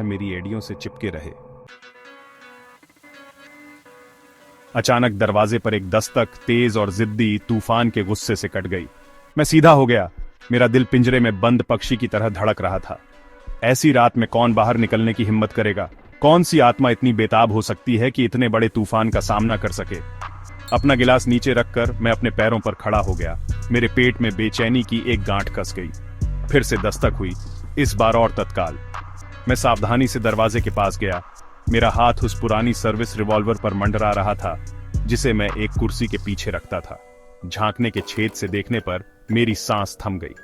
मेरी एड़ियों से चिपके रहे। अचानक दरवाजे पर एक दस्तक तेज और जिद्दी तूफान के गुस्से से कट गई। मैं सीधा हो गया। मेरा दिल पिंजरे में बंद पक्षी की तरह धड़क रहा था। ऐसी रात में कौन बाहर निकलने की हिम्मत करेगा? कौन सी आत्मा इतनी बेताब हो सकती है कि इतने बड़े तूफान का सामना कर सके? अपना गिलास नीचे रखकर मैं अपने पैरों पर खड़ा हो गया। मेरे पेट में बेचैनी की एक गांठ कस गई। फिर से दस्तक हुई, इस बार और तत्काल। मैं सावधानी से दरवाजे के पास गया। मेरा हाथ उस पुरानी सर्विस रिवॉल्वर पर मंडरा रहा था जिसे मैं एक कुर्सी के पीछे रखता था। झांकने के छेद से देखने पर मेरी सांस थम गई।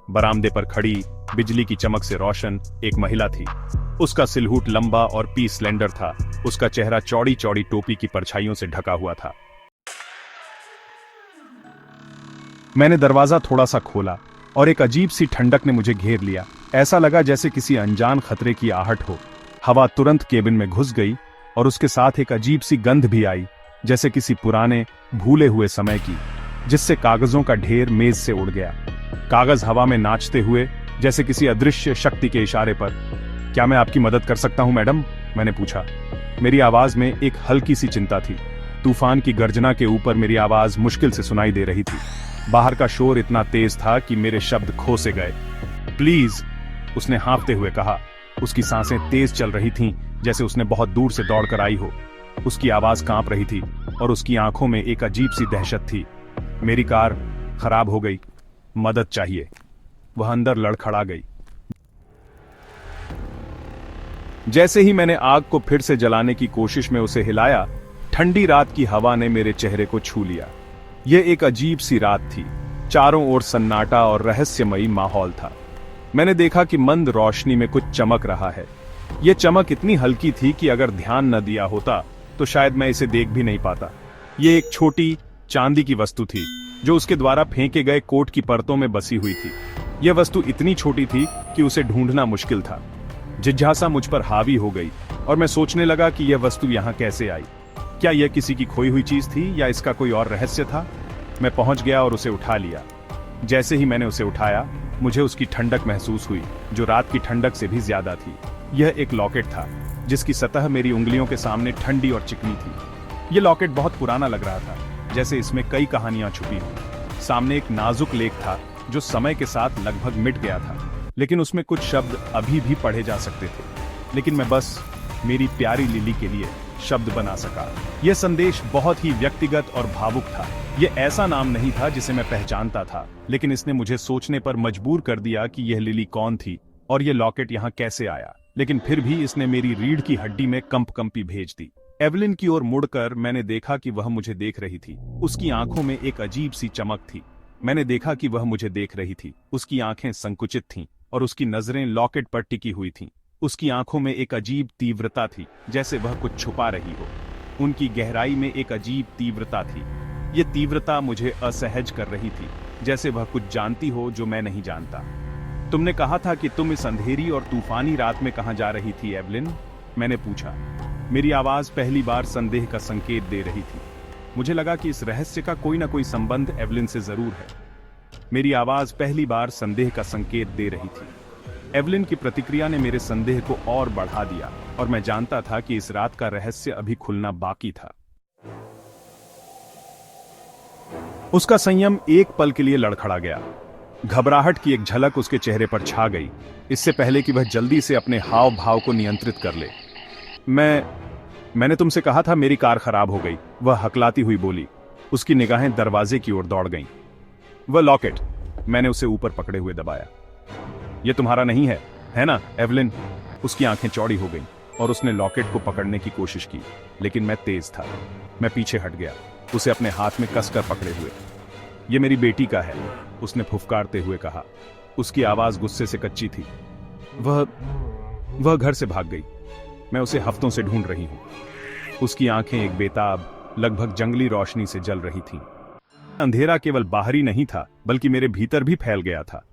बरामदे पर खड़ी, बिजली की चमक से रोशन एक महिला थी। उसका सिलहूट लंबा और पी स्लेंडर था। उसका चेहरा चौड़ी चौड़ी टोपी की परछाइयों से ढका हुआ था। मैंने दरवाजा थोड़ा सा खोला और एक अजीब सी ठंडक ने मुझे घेर लिया। ऐसा लगा जैसे किसी अनजान खतरे की आहट हो। हवा तुरंत केबिन में घुस गई और उसके साथ एक अजीब सी गंध भी आई, जैसे किसी पुराने भूले हुए समय की, जिससे कागजों का ढेर मेज से उड़ गया। कागज हवा में नाचते हुए, जैसे किसी अदृश्य शक्ति के इशारे पर। क्या मैं आपकी मदद कर सकता हूं मैडम? मैंने पूछा। मेरी आवाज में एक हल्की सी चिंता थी। तूफान की गर्जना के ऊपर मेरी आवाज मुश्किल से सुनाई दे रही थी। बाहर का शोर इतना तेज था कि मेरे शब्द खो से गए। प्लीज, उसने हाँफते हुए कहा। उसकी सांसें तेज चल रही थीं, जैसे उसने बहुत दूर से दौड़कर आई हो। उसकी आवाज कांप रही थी और उसकी आंखों में एक अजीब सी दहशत थी। मेरी कार खराब हो गई, मदद चाहिए। वह अंदर लड़खड़ा गई। जैसे ही मैंने आग को फिर से जलाने की कोशिश में उसे हिलाया, ठंडी रात की हवा ने मेरे चेहरे को छू लिया। यह एक अजीब सी रात थी। चारों ओर सन्नाटा और रहस्यमयी माहौल था। मैंने देखा कि मंद रोशनी में कुछ चमक रहा है। यह चमक इतनी हल्की थी कि अगर ध्यान न दिया होता तो शायद मैं इसे देख भी नहीं पाता। यह एक छोटी चांदी की वस्तु थी जो उसके द्वारा फेंके गए कोट की परतों में बसी हुई थी। यह वस्तु इतनी छोटी थी कि उसे ढूंढना मुश्किल था। जिज्ञासा मुझ पर हावी हो गई और मैं सोचने लगा कि यह वस्तु यहां कैसे आई। क्या यह किसी की खोई हुई चीज थी या इसका कोई और रहस्य था? मैं पहुंच गया और उसे उठा लिया। जैसे ही मैंने उसे उठाया, मुझे उसकी ठंडक महसूस हुई, जो रात की ठंडक से भी ज्यादा थी। यह एक लॉकेट था जिसकी सतह मेरी उंगलियों के सामने ठंडी और चिकनी थी। यह लॉकेट बहुत पुराना लग रहा था, जैसे इसमें कई कहानियां छुपी हुई। सामने एक नाजुक लेख था जो समय के साथ लगभग मिट गया था, लेकिन उसमें कुछ शब्द अभी भी पढ़े जा सकते थे। लेकिन मैं बस मेरी प्यारी लिली के लिए शब्द बना सका। यह संदेश बहुत ही व्यक्तिगत और भावुक था। यह ऐसा नाम नहीं था जिसे मैं पहचानता था, लेकिन इसने मुझे सोचने पर मजबूर कर दिया कि यह लिली कौन थी और यह लॉकेट यहाँ कैसे आया। लेकिन फिर भी इसने मेरी रीढ़ की हड्डी में कंपकंपी भेज दी। एवलिन की ओर मुड़कर मैंने देखा कि वह मुझे देख रही थी। उसकी आंखों में एक अजीब सी चमक थी। मैंने देखा कि वह मुझे देख रही थी। उसकी आंखें संकुचित थीं और उसकी नजरें लॉकेट पर टिकी हुई थीं। उसकी आंखों में एक अजीब तीव्रता थी, जैसे वह कुछ छुपा रही हो। उनकी गहराई में एक अजीब तीव्रता थी। यह तीव्रता मुझे असहज कर रही थी, जैसे वह कुछ जानती हो जो मैं नहीं जानता। तुमने कहा था कि तुम इस अंधेरी और तूफानी रात में कहां जा रही थी एवलिन? मैंने पूछा। मेरी आवाज पहली बार संदेह का संकेत दे रही थी। मुझे लगा कि इस रहस्य का कोई ना कोई संबंध एवलिन से जरूर है। मेरी आवाज पहली बार संदेह का संकेत दे रही थी। एवलिन की प्रतिक्रिया ने मेरे संदेह को और बढ़ा दिया और मैं जानता था कि इस रात का रहस्य अभी खुलना बाकी था। उसका संयम एक पल के लिए लड़खड़ा गया। घबराहट की एक झलक उसके चेहरे पर छा गई, इससे पहले कि वह जल्दी से अपने हाव भाव को नियंत्रित कर ले। मैंने तुमसे कहा था मेरी कार खराब हो गई, वह हकलाती हुई बोली। उसकी निगाहें दरवाजे की ओर दौड़ गईं। वह लॉकेट, मैंने उसे ऊपर पकड़े हुए दबाया। यह तुम्हारा नहीं है ना एवलिन? उसकी आंखें चौड़ी हो गईं और उसने लॉकेट को पकड़ने की कोशिश की, लेकिन मैं तेज था। मैं पीछे हट गया, उसे अपने हाथ में कसकर पकड़े हुए। यह मेरी बेटी का है, उसने फुफकारते हुए कहा। उसकी आवाज गुस्से से कच्ची थी। वह घर से भाग गई। मैं उसे हफ्तों से ढूंढ रही हूं। उसकी आंखें एक बेताब, लगभग जंगली रोशनी से जल रही थीं। अंधेरा केवल बाहरी नहीं था, बल्कि मेरे भीतर भी फैल गया था।